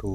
2،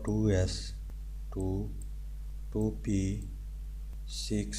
2s 2 2p 6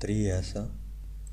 3s،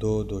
2 2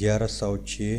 1106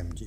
Mg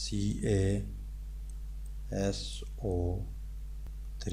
CaSO3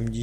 Mg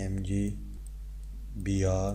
MgBr،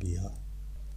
Br۔